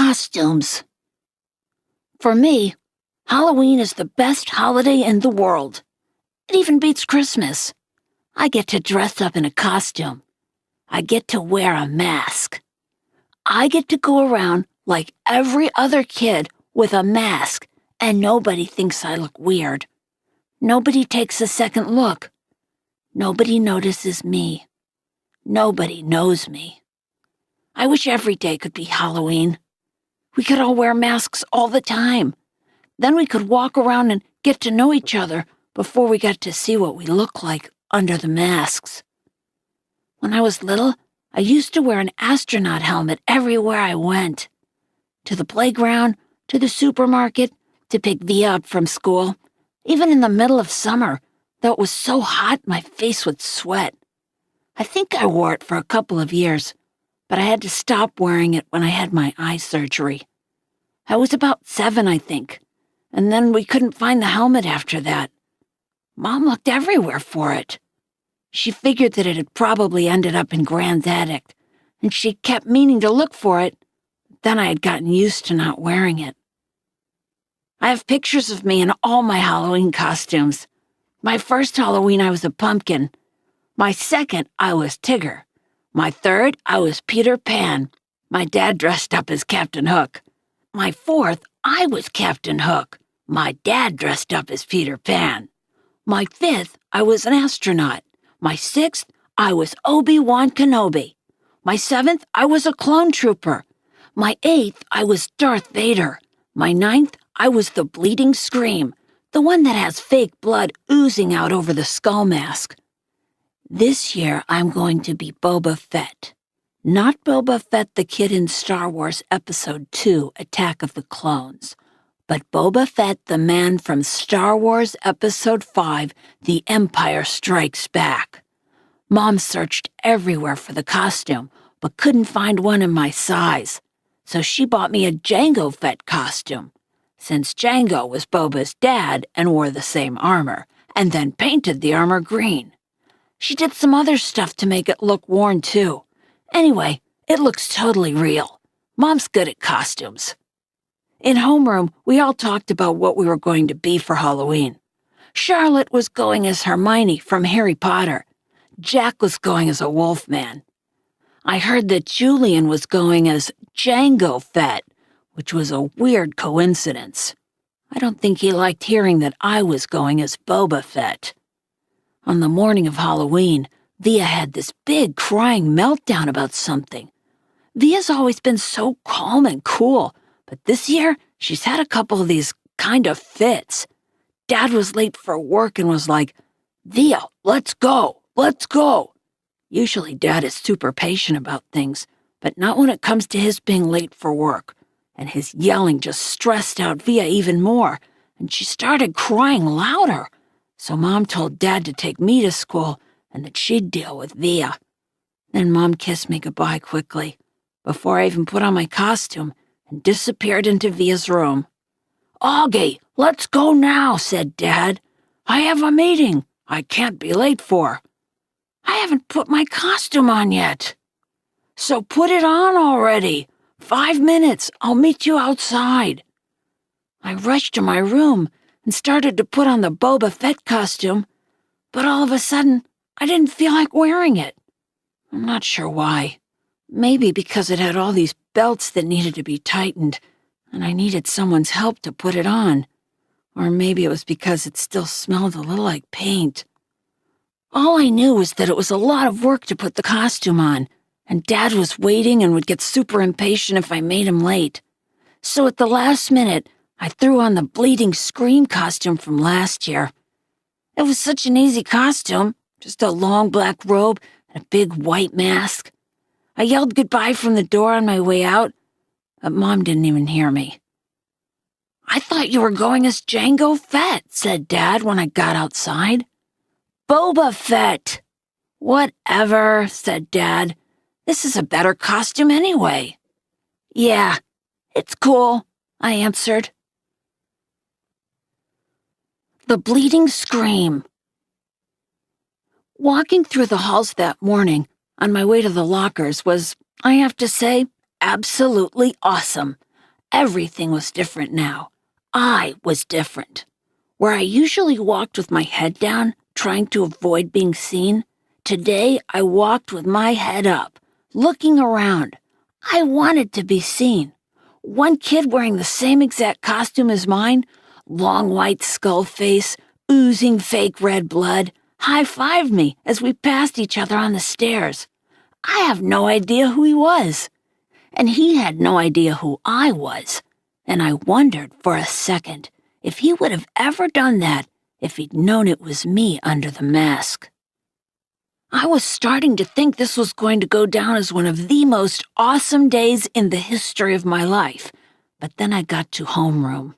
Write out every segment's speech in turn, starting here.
Costumes. For me, Halloween is the best holiday in the world. It even beats Christmas. I get to dress up in a costume. I get to wear a mask. I get to go around like every other kid with a mask, and nobody thinks I look weird. Nobody takes a second look. Nobody notices me. Nobody knows me. I wish every day could be Halloween. We could all wear masks all the time. Then we could walk around and get to know each other before we got to see what we look like under the masks. When I was little, I used to wear an astronaut helmet everywhere I went. To the playground, to the supermarket, to pick Via up from school. Even in the middle of summer, though it was so hot my face would sweat. I think I wore it for a couple of years, but I had to stop wearing it when I had my eye surgery. I was about 7, I think, and then we couldn't find the helmet after that. Mom looked everywhere for it. She figured that it had probably ended up in Gran's attic, and she kept meaning to look for it. Then I had gotten used to not wearing it. I have pictures of me in all my Halloween costumes. My first Halloween, I was a pumpkin. My second, I was Tigger. My third, I was Peter Pan. My dad dressed up as Captain Hook. My fourth, I was Captain Hook. My dad dressed up as Peter Pan. My fifth, I was an astronaut. My sixth, I was Obi-Wan Kenobi. My seventh, I was a clone trooper. My eighth, I was Darth Vader. My ninth, I was the Bleeding Scream, the one that has fake blood oozing out over the skull mask. This year, I'm going to be Boba Fett. Not Boba Fett the kid in Star Wars Episode 2, Attack of the Clones, but Boba Fett the man from Star Wars Episode 5, The Empire Strikes Back. Mom searched everywhere for the costume, but couldn't find one in my size, so she bought me a Jango Fett costume, since Jango was Boba's dad and wore the same armor, and then painted the armor green. She did some other stuff to make it look worn, too. Anyway, it looks totally real. Mom's good at costumes. In homeroom, we all talked about what we were going to be for Halloween. Charlotte was going as Hermione from Harry Potter. Jack was going as a wolfman. I heard that Julian was going as Jango Fett, which was a weird coincidence. I don't think he liked hearing that I was going as Boba Fett. On the morning of Halloween, Via had this big crying meltdown about something. Via's always been so calm and cool, but this year she's had a couple of these kind of fits. Dad was late for work and was like, "Via, let's go, let's go." Usually Dad is super patient about things, but not when it comes to his being late for work. And his yelling just stressed out Via even more, and she started crying louder. So Mom told Dad to take me to school and that she'd deal with Via. Then Mom kissed me goodbye quickly, before I even put on my costume, and disappeared into Via's room. "Augie, let's go now," said Dad. "I have a meeting I can't be late for." "I haven't put my costume on yet." "So put it on already. 5 minutes, I'll meet you outside." I rushed to my room and started to put on the Boba Fett costume, but all of a sudden, I didn't feel like wearing it. I'm not sure why. Maybe because it had all these belts that needed to be tightened, and I needed someone's help to put it on. Or maybe it was because it still smelled a little like paint. All I knew was that it was a lot of work to put the costume on, and Dad was waiting and would get super impatient if I made him late. So at the last minute, I threw on the Bleeding Scream costume from last year. It was such an easy costume, just a long black robe and a big white mask. I yelled goodbye from the door on my way out, but Mom didn't even hear me. "I thought you were going as Jango Fett," said Dad when I got outside. "Boba Fett." "Whatever," said Dad. "This is a better costume anyway." "Yeah, it's cool," I answered. The Bleeding Scream. Walking through the halls that morning, on my way to the lockers, was, I have to say, absolutely awesome. Everything was different now. I was different. Where I usually walked with my head down, trying to avoid being seen, today I walked with my head up, looking around. I wanted to be seen. One kid wearing the same exact costume as mine, long white skull face, oozing fake red blood, high-fived me as we passed each other on the stairs. I have no idea who he was, and he had no idea who I was, and I wondered for a second if he would have ever done that if he'd known it was me under the mask. I was starting to think this was going to go down as one of the most awesome days in the history of my life, but then I got to homeroom.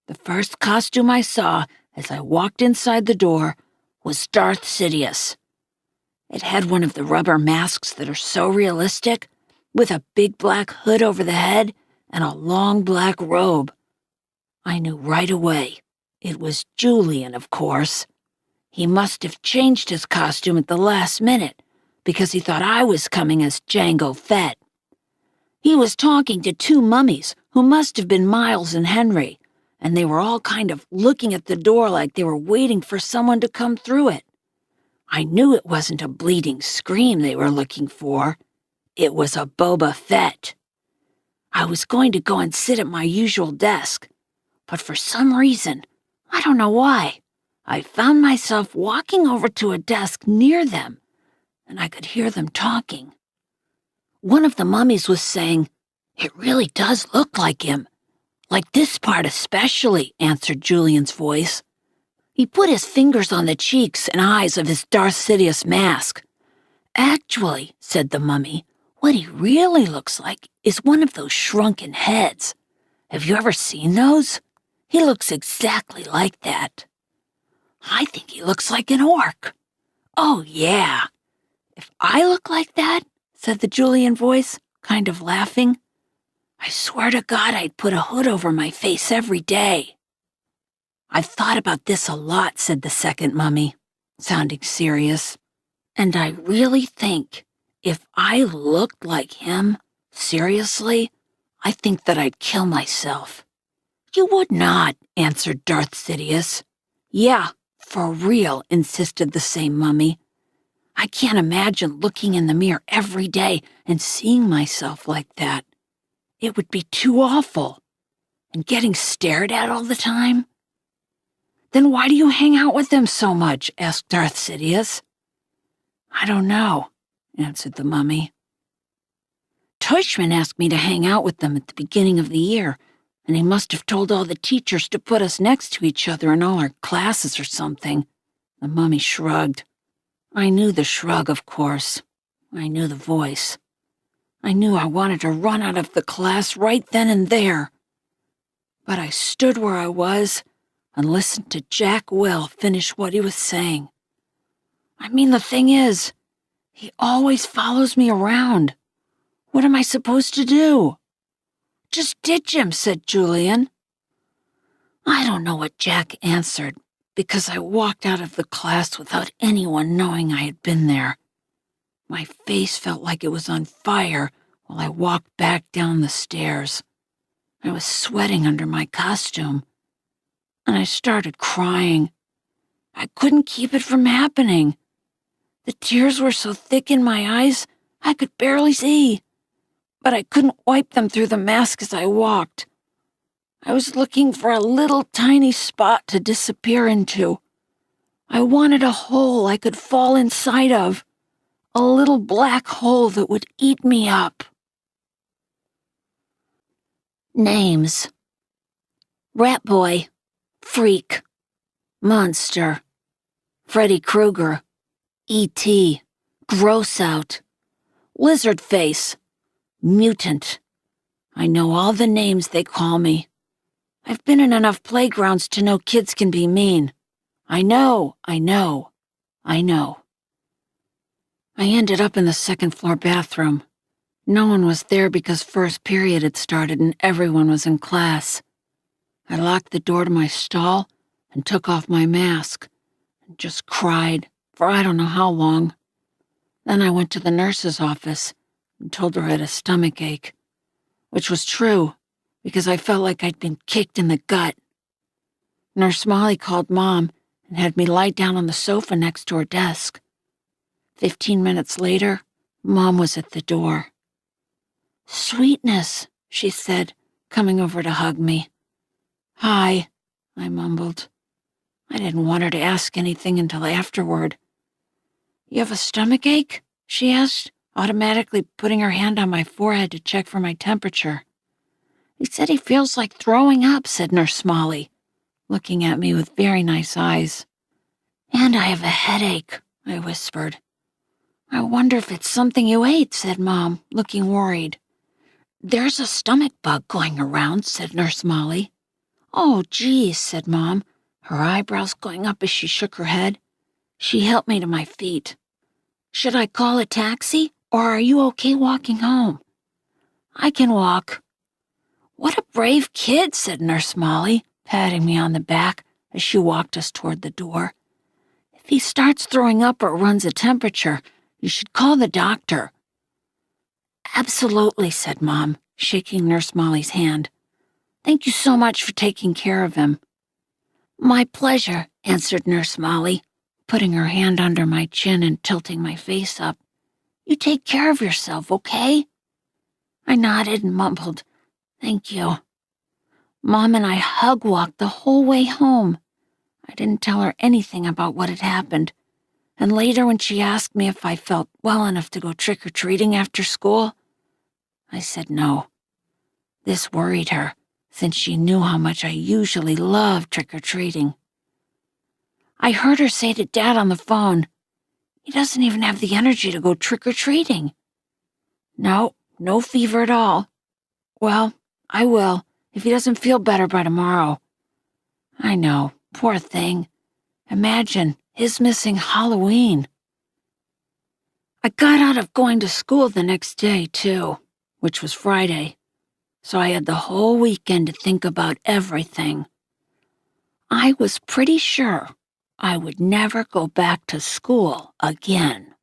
The first costume I saw as I walked inside the door was Darth Sidious. It had one of the rubber masks that are so realistic, with a big black hood over the head and a long black robe. I knew right away. It was Julian, of course. He must have changed his costume at the last minute because he thought I was coming as Jango Fett. He was talking to two mummies who must have been Miles and Henry, and they were all kind of looking at the door like they were waiting for someone to come through it. I knew it wasn't a bleeding scream they were looking for. It was a Boba Fett. I was going to go and sit at my usual desk, but for some reason, I don't know why, I found myself walking over to a desk near them, and I could hear them talking. One of the mummies was saying, "It really does look like him. Like this part especially," answered Julian's voice. He put his fingers on the cheeks and eyes of his Darth Sidious mask. "Actually," said the mummy, "what he really looks like is one of those shrunken heads. Have you ever seen those? He looks exactly like that." "I think he looks like an orc." "Oh, yeah. If I look like that," said the Julian voice, kind of laughing, "I swear to God I'd put a hood over my face every day." "I've thought about this a lot," said the second mummy, sounding serious, "and I really think if I looked like him, seriously, I think that I'd kill myself." "You would not," answered Darth Sidious. "Yeah, for real," insisted the same mummy. "I can't imagine looking in the mirror every day and seeing myself like that. It would be too awful. And getting stared at all the time." "Then why do you hang out with them so much?" asked Darth Sidious. "I don't know," answered the mummy. "Tushman asked me to hang out with them at the beginning of the year, and he must have told all the teachers to put us next to each other in all our classes or something." The mummy shrugged. I knew the shrug, of course. I knew the voice. I knew I wanted to run out of the class right then and there. But I stood where I was and listened to Jack Will finish what he was saying. "I mean, the thing is, he always follows me around. What am I supposed to do?" "Just ditch him," said Julian. I don't know what Jack answered, because I walked out of the class without anyone knowing I had been there. My face felt like it was on fire while I walked back down the stairs. I was sweating under my costume, and I started crying. I couldn't keep it from happening. The tears were so thick in my eyes, I could barely see, but I couldn't wipe them through the mask as I walked. I was looking for a little tiny spot to disappear into. I wanted a hole I could fall inside of, a little black hole that would eat me up. Names: Rat Boy, Freak, Monster, Freddy Krueger, E.T., Gross Out, Lizard Face, Mutant. I know all the names they call me. I've been in enough playgrounds to know kids can be mean. I know. I ended up in the second-floor bathroom. No one was there because first period had started and everyone was in class. I locked the door to my stall and took off my mask and just cried for I don't know how long. Then I went to the nurse's office and told her I had a stomach ache, which was true because I felt like I'd been kicked in the gut. Nurse Molly called Mom and had me lie down on the sofa next to her desk. 15 minutes later, Mom was at the door. "Sweetness," she said, coming over to hug me. "Hi," I mumbled. I didn't want her to ask anything until afterward. "You have a stomach ache?" she asked, automatically putting her hand on my forehead to check for my temperature. "He said he feels like throwing up," said Nurse Molly, looking at me with very nice eyes. "And I have a headache," I whispered. "I wonder if it's something you ate," said Mom, looking worried. "There's a stomach bug going around," said Nurse Molly. "Oh, geez," said Mom, her eyebrows going up as she shook her head. She helped me to my feet. "Should I call a taxi, or are you okay walking home?" "I can walk." "What a brave kid," said Nurse Molly, patting me on the back as she walked us toward the door. "If he starts throwing up or runs a temperature, you should call the doctor." "Absolutely," said Mom, shaking Nurse Molly's hand. "Thank you so much for taking care of him." "My pleasure," answered Nurse Molly, putting her hand under my chin and tilting my face up. "You take care of yourself, okay?" I nodded and mumbled, "Thank you." Mom and I hug-walked the whole way home. I didn't tell her anything about what had happened, and later when she asked me if I felt well enough to go trick-or-treating after school, I said no. This worried her, since she knew how much I usually love trick-or-treating. I heard her say to Dad on the phone, "He doesn't even have the energy to go trick-or-treating." "No, no fever at all." "Well, I will, if he doesn't feel better by tomorrow." I know, poor thing. Imagine his missing Halloween. I got out of going to school the next day, too, which was Friday, so I had the whole weekend to think about everything. I was pretty sure I would never go back to school again.